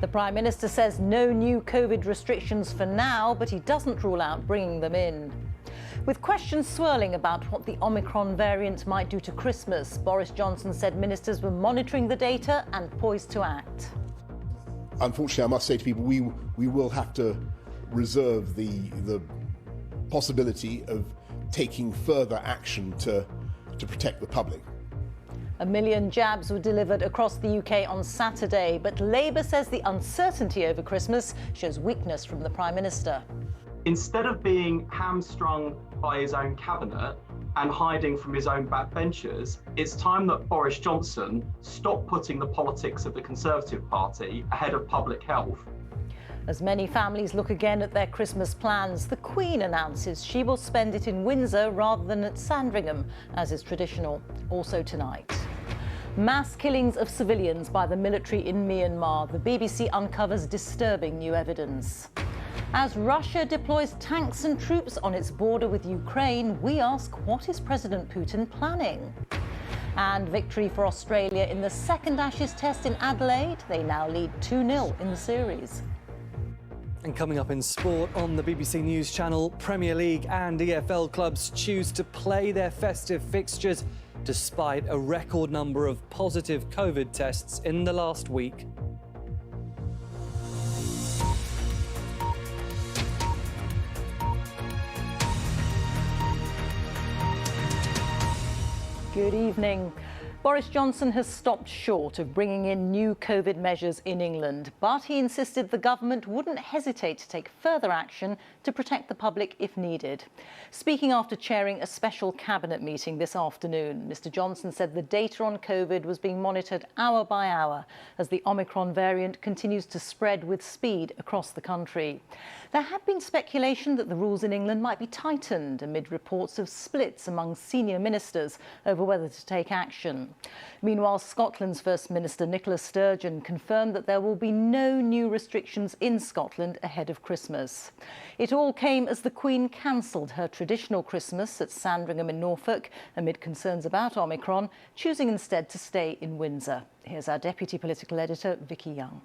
The Prime Minister says no new COVID restrictions for now, but he doesn't rule out bringing them in. With questions swirling about what the Omicron variant might do to Christmas, Boris Johnson said ministers were monitoring the data and poised to act. Unfortunately, I must say to people, we will have to reserve the possibility of taking further action to protect the public. 1 million jabs were delivered across the UK on Saturday, but Labour says the uncertainty over Christmas shows weakness from the Prime Minister. Instead of being hamstrung by his own cabinet and hiding from his own backbenchers, it's time that Boris Johnson stopped putting the politics of the Conservative Party ahead of public health. As many families look again at their Christmas plans, the Queen announces she will spend it in Windsor rather than at Sandringham, as is traditional. Also tonight. Mass killings of civilians by the military in Myanmar. The BBC uncovers disturbing new evidence. As Russia deploys tanks and troops on its border with Ukraine, we ask, what is President Putin planning? And victory for Australia in the second Ashes test in Adelaide. They now lead 2-0 in the series. And coming up in sport on the BBC News channel, Premier League and EFL clubs choose to play their festive fixtures despite a record number of positive COVID tests in the last week. Good evening. Boris Johnson has stopped short of bringing in new COVID measures in England, but he insisted the government wouldn't hesitate to take further action to protect the public if needed. Speaking after chairing a special cabinet meeting this afternoon, Mr Johnson said the data on COVID was being monitored hour by hour as the Omicron variant continues to spread with speed across the country. There had been speculation that the rules in England might be tightened amid reports of splits among senior ministers over whether to take action. Meanwhile, Scotland's First Minister Nicola Sturgeon confirmed that there will be no new restrictions in Scotland ahead of Christmas. It all came as the Queen cancelled her traditional Christmas at Sandringham in Norfolk amid concerns about Omicron, choosing instead to stay in Windsor. Here's our Deputy Political Editor, Vicky Young.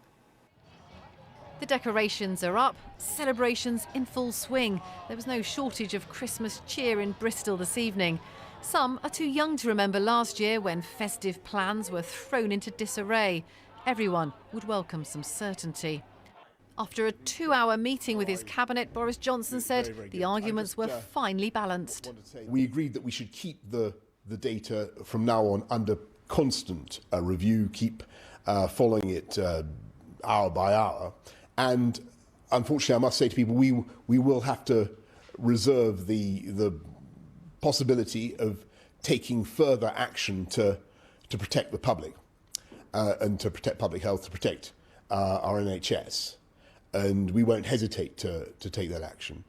The decorations are up, celebrations in full swing. There was no shortage of Christmas cheer in Bristol this evening. Some are too young to remember last year when festive plans were thrown into disarray. Everyone would welcome some certainty. After a 2-hour meeting with his cabinet, Boris Johnson said the arguments were finely balanced. We agreed that we should keep the data from now on under constant review, keep following it hour by hour. And unfortunately, I must say to people, we will have to reserve the possibility of taking further action to protect the public and to protect public health, to protect our NHS. And we won't hesitate to take that action.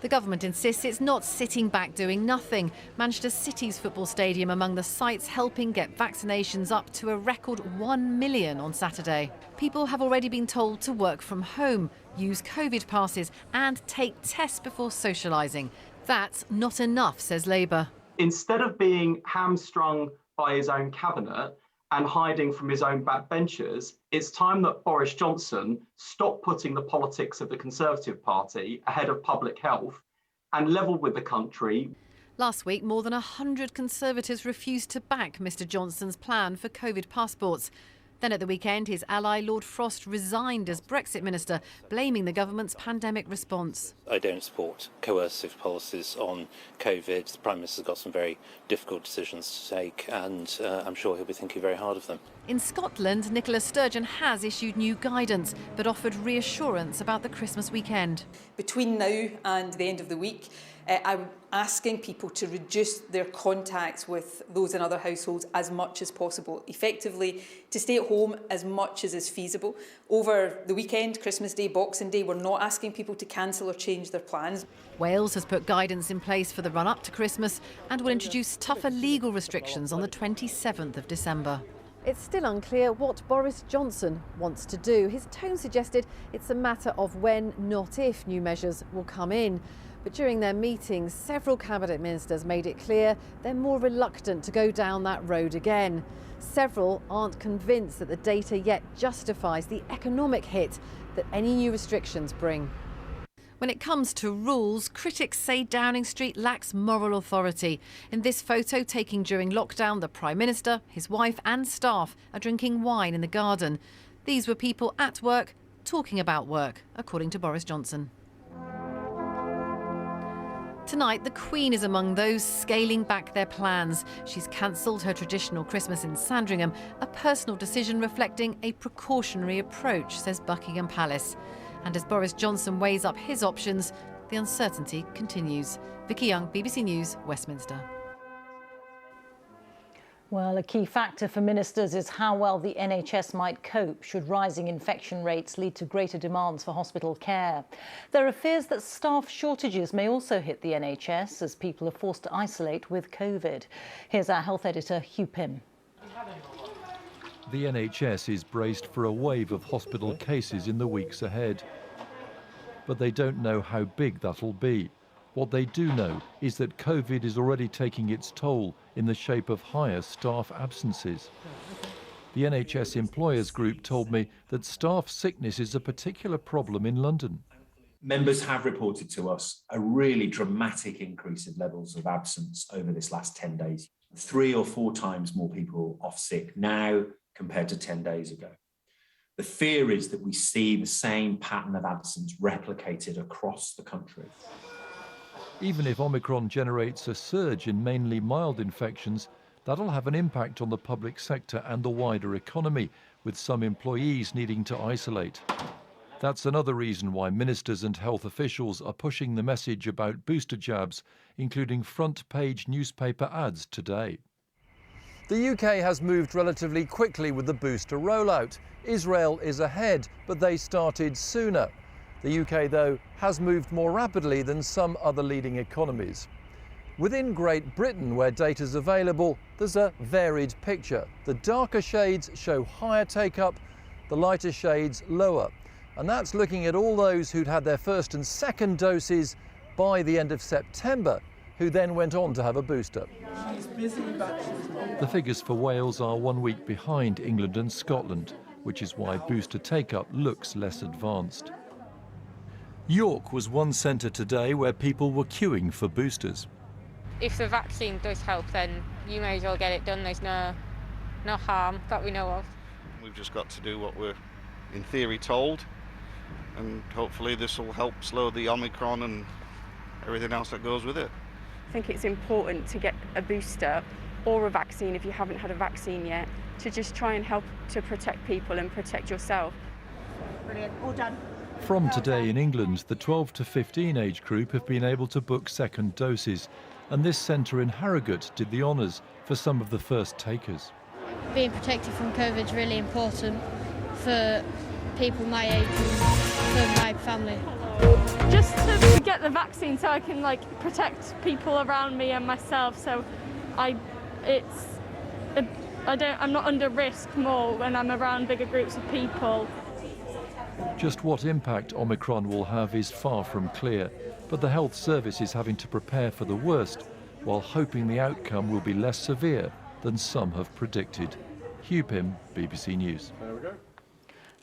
The government insists it's not sitting back doing nothing. Manchester City's football stadium among the sites helping get vaccinations up to a record 1 million on Saturday. People have already been told to work from home, use COVID passes and take tests before socialising. That's not enough, says Labour. Instead of being hamstrung by his own cabinet and hiding from his own backbenchers, it's time that Boris Johnson stopped putting the politics of the Conservative Party ahead of public health and levelled with the country. Last week, more than 100 Conservatives refused to back Mr Johnson's plan for COVID passports. Then at the weekend, his ally Lord Frost resigned as Brexit Minister, blaming the government's pandemic response. I don't support coercive policies on COVID. The Prime Minister's got some very difficult decisions to take and I'm sure he'll be thinking very hard of them. In Scotland, Nicola Sturgeon has issued new guidance but offered reassurance about the Christmas weekend. Between now and the end of the week, I'm asking people to reduce their contacts with those in other households as much as possible, effectively to stay at home as much as is feasible. Over the weekend, Christmas Day, Boxing Day, we're not asking people to cancel or change their plans. Wales has put guidance in place for the run-up to Christmas and will introduce tougher legal restrictions on the 27th of December. It's still unclear what Boris Johnson wants to do. His tone suggested it's a matter of when, not if, new measures will come in. But during their meetings, several cabinet ministers made it clear they're more reluctant to go down that road again. Several aren't convinced that the data yet justifies the economic hit that any new restrictions bring. When it comes to rules, critics say Downing Street lacks moral authority. In this photo taken during lockdown, the Prime Minister, his wife and staff are drinking wine in the garden. These were people at work talking about work, according to Boris Johnson. Tonight, the Queen is among those scaling back their plans. She's cancelled her traditional Christmas in Sandringham, a personal decision reflecting a precautionary approach, says Buckingham Palace. And as Boris Johnson weighs up his options, the uncertainty continues. Vicky Young, BBC News, Westminster. Well, a key factor for ministers is how well the NHS might cope should rising infection rates lead to greater demands for hospital care. There are fears that staff shortages may also hit the NHS as people are forced to isolate with COVID. Here's our health editor, Hugh Pym. The NHS is braced for a wave of hospital cases in the weeks ahead. But they don't know how big that'll be. What they do know is that COVID is already taking its toll in the shape of higher staff absences. The NHS Employers Group told me that staff sickness is a particular problem in London. Members have reported to us a really dramatic increase in levels of absence over this last 10 days. 3 or 4 times more people off sick now compared to 10 days ago. The fear is that we see the same pattern of absence replicated across the country. Even if Omicron generates a surge in mainly mild infections, that'll have an impact on the public sector and the wider economy, with some employees needing to isolate. That's another reason why ministers and health officials are pushing the message about booster jabs, including front-page newspaper ads today. The UK has moved relatively quickly with the booster rollout. Israel is ahead, but they started sooner. The UK, though, has moved more rapidly than some other leading economies. Within Great Britain, where data is available, there's a varied picture. The darker shades show higher take-up, the lighter shades lower. And that's looking at all those who'd had their first and second doses by the end of September, who then went on to have a booster. The figures for Wales are 1 week behind England and Scotland, which is why booster take-up looks less advanced. York was one centre today where people were queuing for boosters. If the vaccine does help, then you may as well get it done. There's no harm that we know of. We've just got to do what we're, in theory, told, and hopefully this will help slow the Omicron and everything else that goes with it. I think it's important to get a booster or a vaccine if you haven't had a vaccine yet, to just try and help to protect people and protect yourself. Brilliant, all done. From today in England, the 12 to 15 age group have been able to book second doses, and this centre in Harrogate did the honours for some of the first takers. Being protected from COVID is really important for people my age and for my family. Just to get the vaccine so I can protect people around me and myself, so I'm not under risk more when I'm around bigger groups of people. Just what impact Omicron will have is far from clear, but the health service is having to prepare for the worst while hoping the outcome will be less severe than some have predicted. Hugh Pym, BBC News. There we go.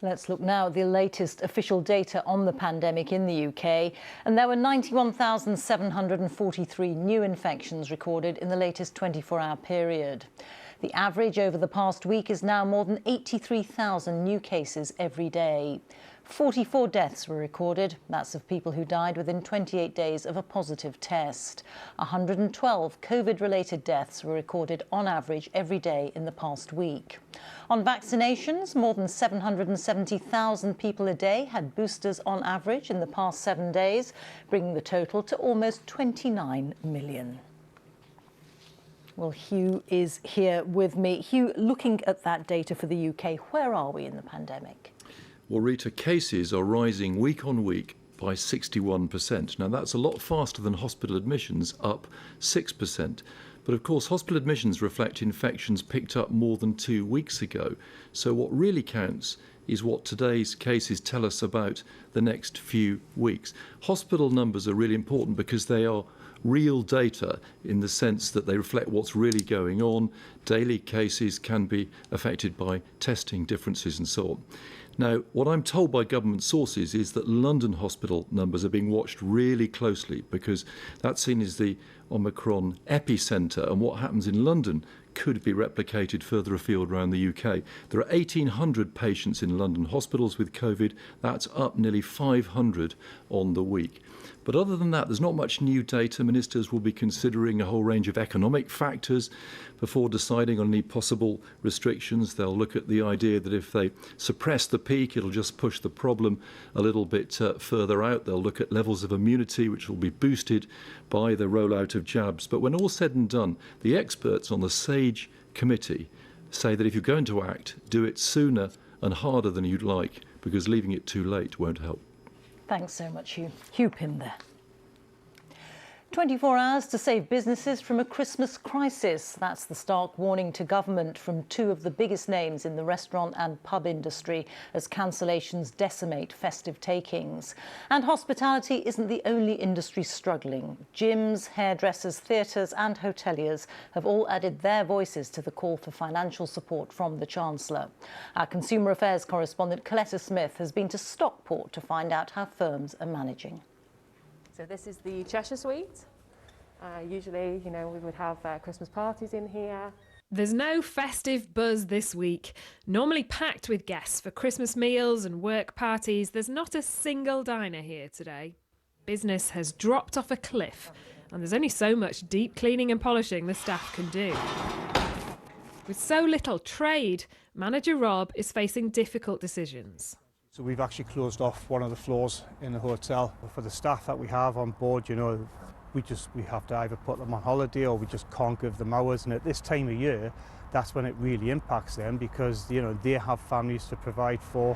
Let's look now at the latest official data on the pandemic in the UK. And there were 91,743 new infections recorded in the latest 24-hour period. The average over the past week is now more than 83,000 new cases every day. 44 deaths were recorded. That's of people who died within 28 days of a positive test. 112 COVID-related deaths were recorded on average every day in the past week. On vaccinations, more than 770,000 people a day had boosters on average in the past 7 days, bringing the total to almost 29 million. Well, Hugh is here with me. Hugh, looking at that data for the UK, where are we in the pandemic? Well, Reeta, cases are rising week on week by 61%. Now, that's a lot faster than hospital admissions, up 6%. But of course, hospital admissions reflect infections picked up more than 2 weeks ago. So what really counts is what today's cases tell us about the next few weeks. Hospital numbers are really important because they are real data in the sense that they reflect what's really going on. Daily cases can be affected by testing differences and so on. Now, what I'm told by government sources is that London hospital numbers are being watched really closely because that's seen as the Omicron epicentre, and what happens in London could be replicated further afield around the UK. There are 1,800 patients in London hospitals with COVID. That's up nearly 500 on the week. But other than that, there's not much new data. Ministers will be considering a whole range of economic factors before deciding on any possible restrictions. They'll look at the idea that if they suppress the peak, it'll just push the problem a little bit further out. They'll look at levels of immunity, which will be boosted by the rollout of jabs. But when all's said and done, the experts on the SAGE committee say that if you're going to act, do it sooner and harder than you'd like, because leaving it too late won't help. Thanks so much, Hugh. Hugh Pym there. 24 hours to save businesses from a Christmas crisis. That's the stark warning to government from two of the biggest names in the restaurant and pub industry as cancellations decimate festive takings. And hospitality isn't the only industry struggling. Gyms, hairdressers, theatres and hoteliers have all added their voices to the call for financial support from the Chancellor. Our Consumer Affairs correspondent Coletta Smith has been to Stockport to find out how firms are managing. So this is the Cheshire Suite. Usually, we would have Christmas parties in here. There's no festive buzz this week. Normally packed with guests for Christmas meals and work parties, there's not a single diner here today. Business has dropped off a cliff, and there's only so much deep cleaning and polishing the staff can do. With so little trade, manager Rob is facing difficult decisions. So we've actually closed off one of the floors in the hotel. For the staff that we have on board, we have to either put them on holiday or we just can't give them hours. And at this time of year, that's when it really impacts them because, they have families to provide for.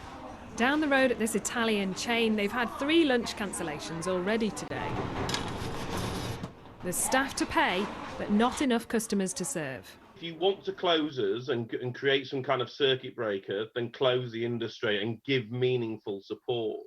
Down the road at this Italian chain, they've had 3 lunch cancellations already today. There's staff to pay, but not enough customers to serve. If you want to close us and create some kind of circuit breaker, then close the industry and give meaningful support.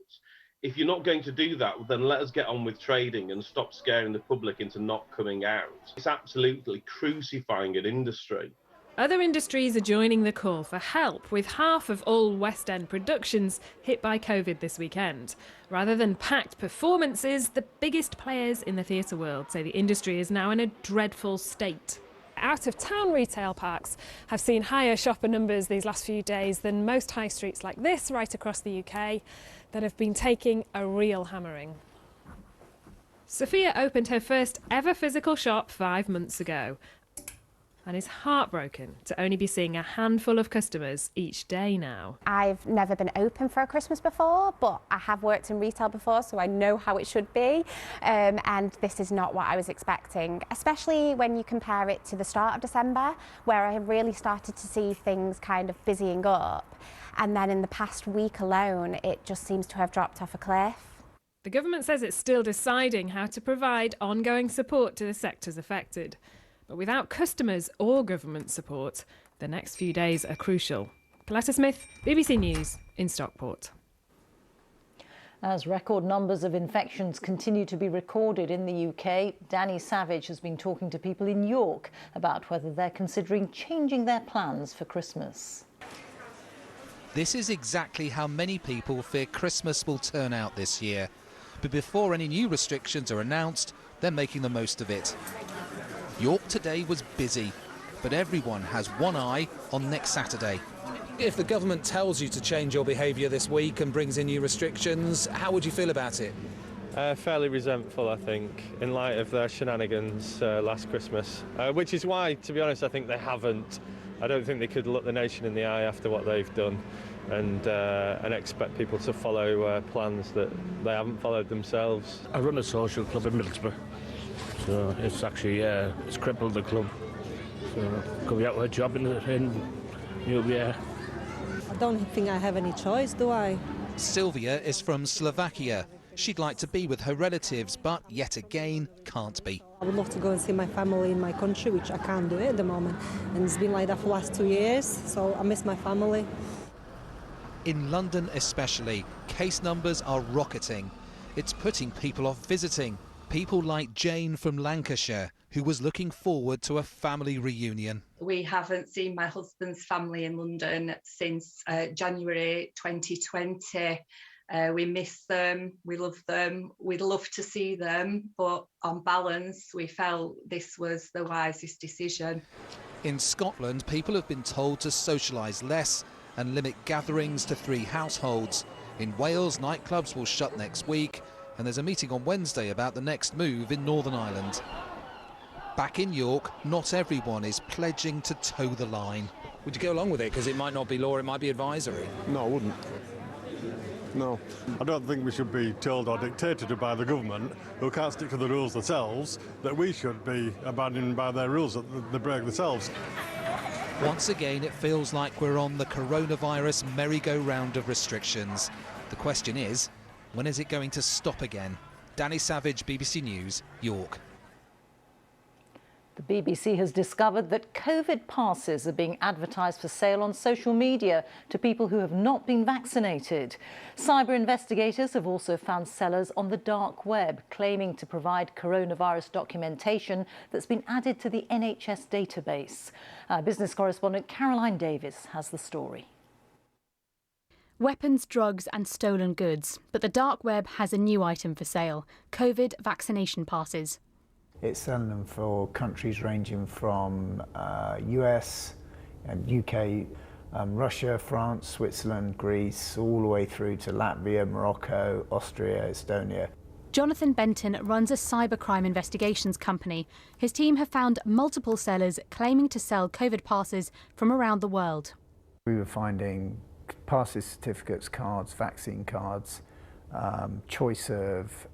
If you're not going to do that, then let us get on with trading and stop scaring the public into not coming out. It's absolutely crucifying an industry. Other industries are joining the call for help, with half of all West End productions hit by COVID this weekend. Rather than packed performances, the biggest players in the theatre world say the industry is now in a dreadful state. Out-of-town retail parks have seen higher shopper numbers these last few days than most high streets like this right across the UK that have been taking a real hammering. Sophia opened her first ever physical shop 5 months ago and is heartbroken to only be seeing a handful of customers each day now. I've never been open for a Christmas before, but I have worked in retail before, so I know how it should be. And this is not what I was expecting, especially when you compare it to the start of December, where I really started to see things kind of busying up. And then in the past week alone, it just seems to have dropped off a cliff. The government says it's still deciding how to provide ongoing support to the sectors affected. But without customers or government support, the next few days are crucial. Coletta Smith, BBC News in Stockport. As record numbers of infections continue to be recorded in the UK, Danny Savage has been talking to people in York about whether they're considering changing their plans for Christmas. This is exactly how many people fear Christmas will turn out this year. But before any new restrictions are announced, they're making the most of it. York today was busy, but everyone has one eye on next Saturday. If the government tells you to change your behaviour this week and brings in new restrictions, how would you feel about it? Fairly resentful, I think, in light of their shenanigans last Christmas, which is why, to be honest, I think they haven't. I don't think they could look the nation in the eye after what they've done and expect people to follow plans that they haven't followed themselves. I run a social club in Middlesbrough. So it's actually, it's crippled the club. So could be out of a job in New Year. I don't think I have any choice, do I? Sylvia is from Slovakia. She'd like to be with her relatives, but yet again, can't be. I would love to go and see my family in my country, which I can't do at the moment. And it's been like that for the last 2 years, so I miss my family. In London especially, case numbers are rocketing. It's putting people off visiting. People like Jane from Lancashire, who was looking forward to a family reunion. We haven't seen my husband's family in London since January 2020. We miss them, we love them, we'd love to see them, but on balance, we felt this was the wisest decision. In Scotland, people have been told to socialise less and limit gatherings to 3 households. In Wales, nightclubs will shut next week, and there's a meeting on Wednesday about the next move in Northern Ireland. Back in York, not everyone is pledging to toe the line. Would you go along with it? Because it might not be law, it might be advisory. No, I wouldn't. No. I don't think we should be told or dictated to by the government, who can't stick to the rules themselves, that we should be abandoned by their rules that they break themselves. Once again, it feels like we're on the coronavirus merry-go-round of restrictions. The question is, when is it going to stop again? Danny Savage, BBC News, York. The BBC has discovered that COVID passes are being advertised for sale on social media to people who have not been vaccinated. Cyber investigators have also found sellers on the dark web claiming to provide coronavirus documentation that's been added to the NHS database. Business correspondent Caroline Davis has the story. Weapons, drugs and stolen goods. But the dark web has a new item for sale: COVID vaccination passes. It's selling them for countries ranging from US and UK, Russia, France, Switzerland, Greece, all the way through to Latvia, Morocco, Austria, Estonia. Jonathan Benton runs a cybercrime investigations company. His team have found multiple sellers claiming to sell COVID passes from around the world. We were finding passes, certificates, cards, vaccine cards, choice of,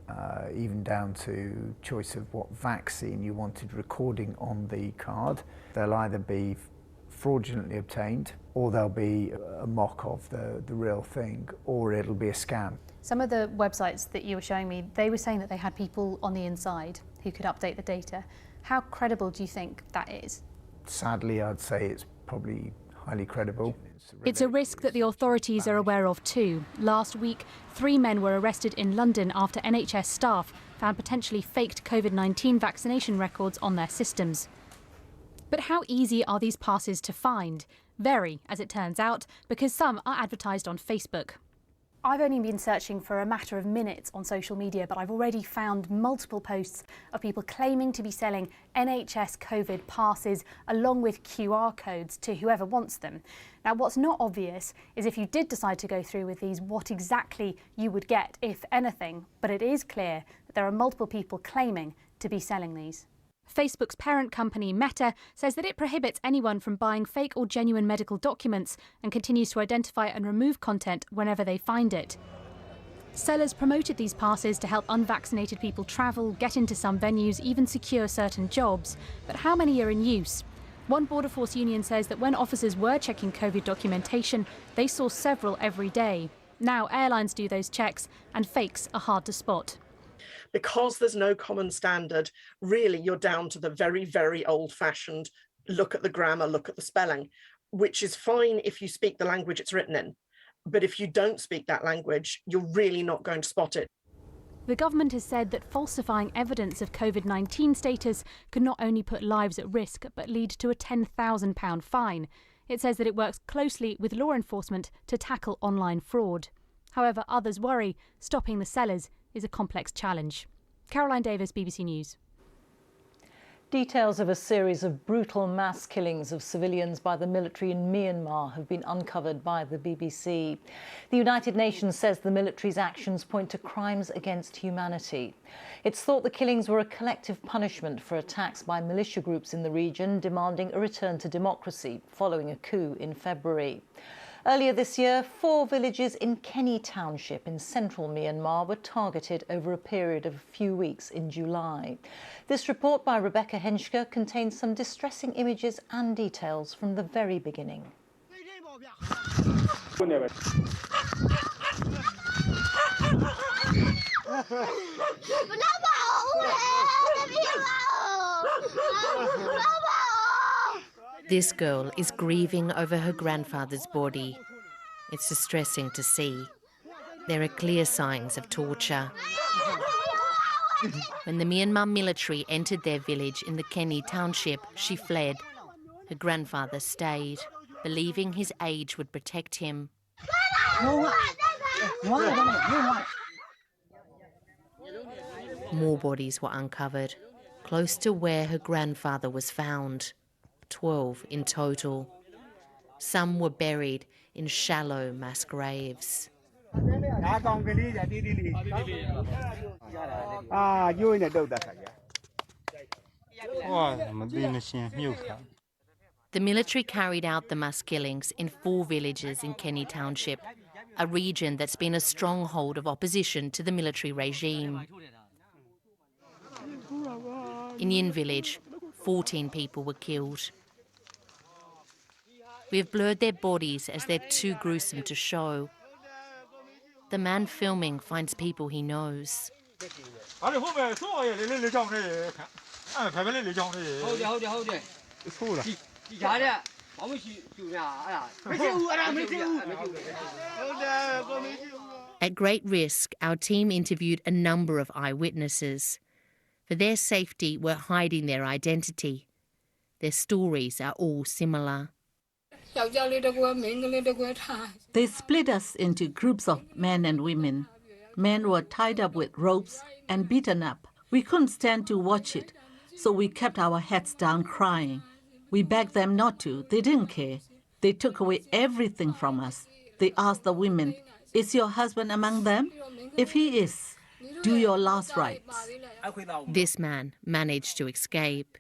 even down to choice of what vaccine you wanted recording on the card. They'll either be fraudulently obtained, or they'll be a mock of the real thing, or it'll be a scam. Some of the websites that you were showing me, they were saying that they had people on the inside who could update the data. How credible do you think that is? Sadly, I'd say it's probably highly credible. It's a risk that the authorities are aware of too. Last week, 3 men were arrested in London after NHS staff found potentially faked COVID-19 vaccination records on their systems. But how easy are these passes to find? Very, as it turns out, because some are advertised on Facebook. I've only been searching for a matter of minutes on social media, but I've already found multiple posts of people claiming to be selling NHS COVID passes along with QR codes to whoever wants them. Now, what's not obvious is if you did decide to go through with these, what exactly you would get, if anything, but it is clear that there are multiple people claiming to be selling these. Facebook's parent company, Meta, says that it prohibits anyone from buying fake or genuine medical documents and continues to identify and remove content whenever they find it. Sellers promoted these passes to help unvaccinated people travel, get into some venues, even secure certain jobs. But how many are in use? One Border Force union says that when officers were checking COVID documentation, they saw several every day. Now airlines do those checks, and fakes are hard to spot. Because there's no common standard, really you're down to the very, very old-fashioned look at the grammar, look at the spelling, which is fine if you speak the language it's written in. But if you don't speak that language, you're really not going to spot it. The government has said that falsifying evidence of COVID-19 status could not only put lives at risk, but lead to a £10,000 fine. It says that it works closely with law enforcement to tackle online fraud. However, others worry stopping the sellers is a complex challenge. Caroline Davis, BBC News. Details of a series of brutal mass killings of civilians by the military in Myanmar have been uncovered by the BBC. The United Nations says the military's actions point to crimes against humanity. It's thought the killings were a collective punishment for attacks by militia groups in the region demanding a return to democracy following a coup in February. Earlier this year, 4 villages in Kenny Township in central Myanmar were targeted over a period of a few weeks in July. This report by Rebecca Henschke contains some distressing images and details from the very beginning. This girl is grieving over her grandfather's body. It's distressing to see. There are clear signs of torture. When the Myanmar military entered their village in the Kenny township, she fled. Her grandfather stayed, believing his age would protect him. More bodies were uncovered, close to where her grandfather was found. 12 in total. Some were buried in shallow mass graves. The military carried out the mass killings in 4 villages in Kenny Township, a region that's been a stronghold of opposition to the military regime. In Yin village, 14 people were killed. We have blurred their bodies as they're too gruesome to show. The man filming finds people he knows. At great risk, our team interviewed a number of eyewitnesses. For their safety, we're hiding their identity. Their stories are all similar. They split us into groups of men and women. Men were tied up with ropes and beaten up. We couldn't stand to watch it, so we kept our heads down crying. We begged them not to. They didn't care. They took away everything from us. They asked the women, "Is your husband among them? If he is, do your last rites." This man managed to escape.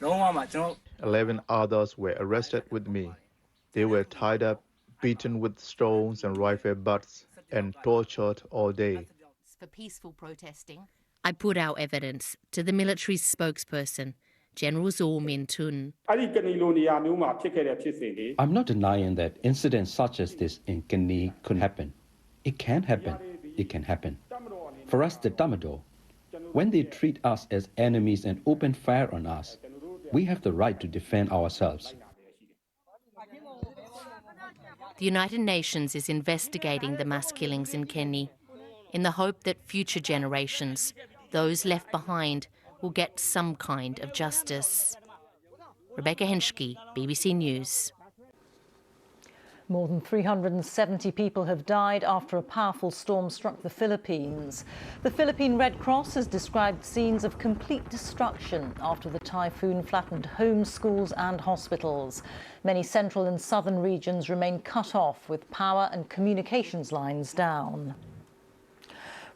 11 others were arrested with me. They were tied up, beaten with stones and rifle butts, and tortured all day. For peaceful protesting, I put our evidence to the military's spokesperson, General Zaw Min Tun. I'm not denying that incidents such as this in Kenny could happen. It can happen. It can happen. For us, the Damodar, when they treat us as enemies and open fire on us, we have the right to defend ourselves. The United Nations is investigating the mass killings in Kenny in the hope that future generations, those left behind, will get some kind of justice. Rebecca Henschke, BBC News. More than 370 people have died after a powerful storm struck the Philippines. The Philippine Red Cross has described scenes of complete destruction after the typhoon flattened homes, schools and hospitals. Many central and southern regions remain cut off with power and communications lines down.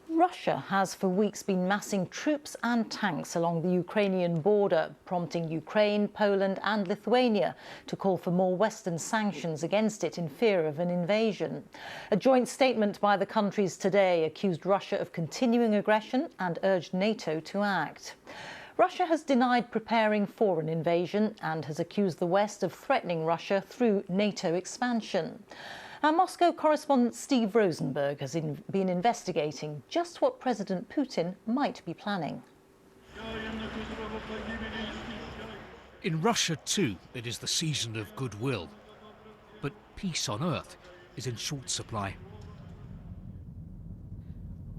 Russia has for weeks been massing troops and tanks along the Ukrainian border, prompting Ukraine, Poland and Lithuania to call for more Western sanctions against it in fear of an invasion. A joint statement by the countries today accused Russia of continuing aggression and urged NATO to act. Russia has denied preparing for an invasion and has accused the West of threatening Russia through NATO expansion. Our Moscow correspondent Steve Rosenberg has been investigating just what President Putin might be planning. In Russia, too, it is the season of goodwill. But peace on earth is in short supply.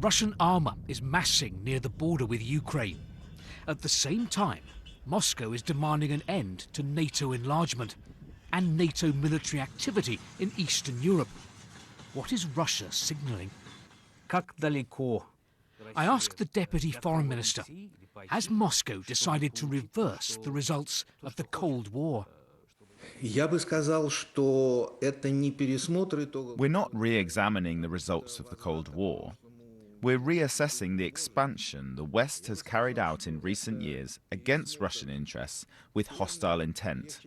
Russian armour is massing near the border with Ukraine. At the same time, Moscow is demanding an end to NATO enlargement and NATO military activity in Eastern Europe. What is Russia signalling? I asked the Deputy Foreign Minister, has Moscow decided to reverse the results of the Cold War? We're not re-examining the results of the Cold War. We're reassessing the expansion the West has carried out in recent years against Russian interests with hostile intent.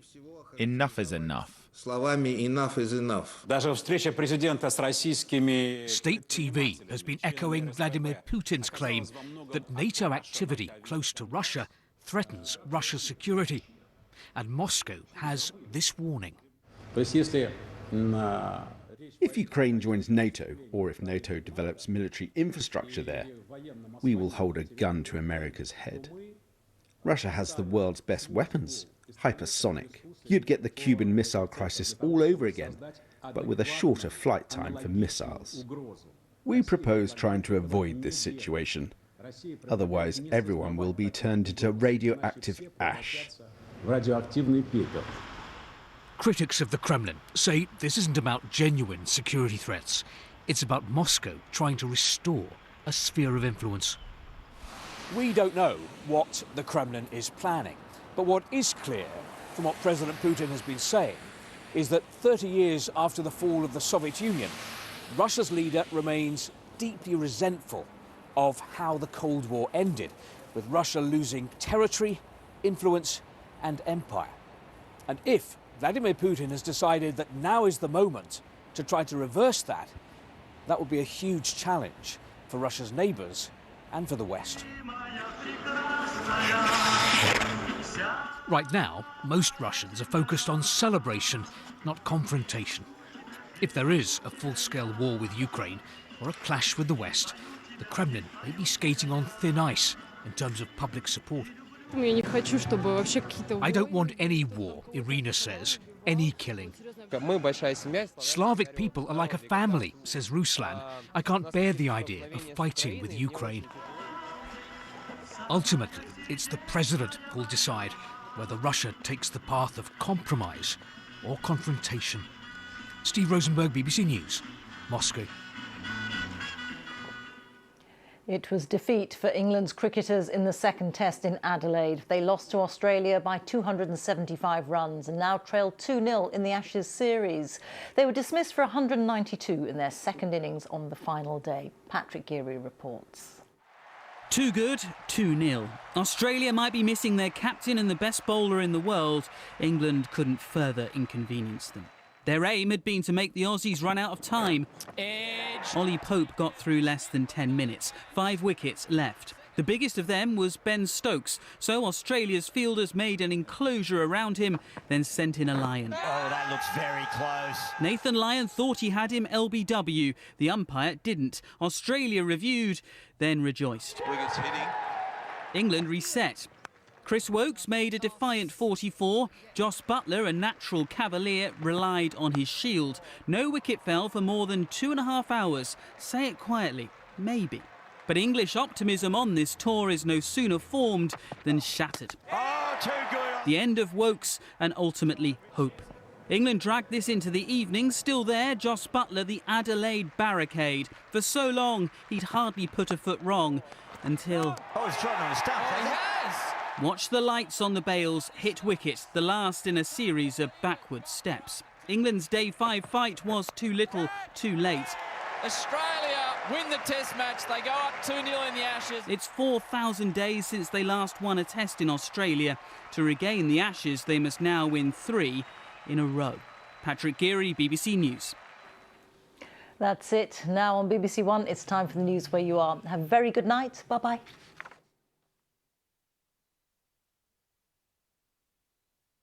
Enough is enough. Enough is enough. State TV has been echoing Vladimir Putin's claim that NATO activity close to Russia threatens Russia's security. And Moscow has this warning. If Ukraine joins NATO, or if NATO develops military infrastructure there, we will hold a gun to America's head. Russia has the world's best weapons, hypersonic. You'd get the Cuban Missile Crisis all over again, but with a shorter flight time for missiles. We propose trying to avoid this situation. Otherwise, everyone will be turned into radioactive ash. Critics of the Kremlin say this isn't about genuine security threats. It's about Moscow trying to restore a sphere of influence. We don't know what the Kremlin is planning, but what is clear from what President Putin has been saying is that 30 years after the fall of the Soviet Union, Russia's leader remains deeply resentful of how the Cold War ended, with Russia losing territory, influence and empire. And if Vladimir Putin has decided that now is the moment to try to reverse that, that would be a huge challenge for Russia's neighbours and for the West. Right now, most Russians are focused on celebration, not confrontation. If there is a full-scale war with Ukraine or a clash with the West, the Kremlin may be skating on thin ice in terms of public support. I don't want any war, Irina says, any killing. Slavic people are like a family, says Ruslan. I can't bear the idea of fighting with Ukraine. Ultimately, it's the president who'll decide whether Russia takes the path of compromise or confrontation. Steve Rosenberg, BBC News, Moscow. It was defeat for England's cricketers in the second test in Adelaide. They lost to Australia by 275 runs and now trail 2-0 in the Ashes series. They were dismissed for 192 in their second innings on the final day. Patrick Geary reports. Too good, 2-0. Australia might be missing their captain and the best bowler in the world. England couldn't further inconvenience them. Their aim had been to make the Aussies run out of time. Ollie Pope got through less than 10 minutes, 5 wickets left. The biggest of them was Ben Stokes, so Australia's fielders made an enclosure around him, then sent in a Lyon. Oh, that looks very close. Nathan Lyon thought he had him LBW. The umpire didn't. Australia reviewed, then rejoiced. Wickets hitting. England reset. Chris Wokes made a defiant 44. Jos Buttler, a natural cavalier, relied on his shield. No wicket fell for more than 2.5 hours. Say it quietly, maybe. But English optimism on this tour is no sooner formed than shattered. Oh, too good. The end of Wokes and ultimately hope. England dragged this into the evening. Still there, Jos Buttler, the Adelaide barricade. For so long, he'd hardly put a foot wrong until... Oh, he's trying on the stump. Oh, he has. Watch the lights on the bails hit wicket, the last in a series of backward steps. England's Day 5 fight was too little, too late. Australia win the test match. They go up 2-0 in the Ashes. It's 4,000 days since they last won a test in Australia. To regain the Ashes, they must now win 3 in a row. Patrick Geary, BBC News. That's it. Now on BBC One, it's time for the news where you are. Have a very good night. Bye-bye.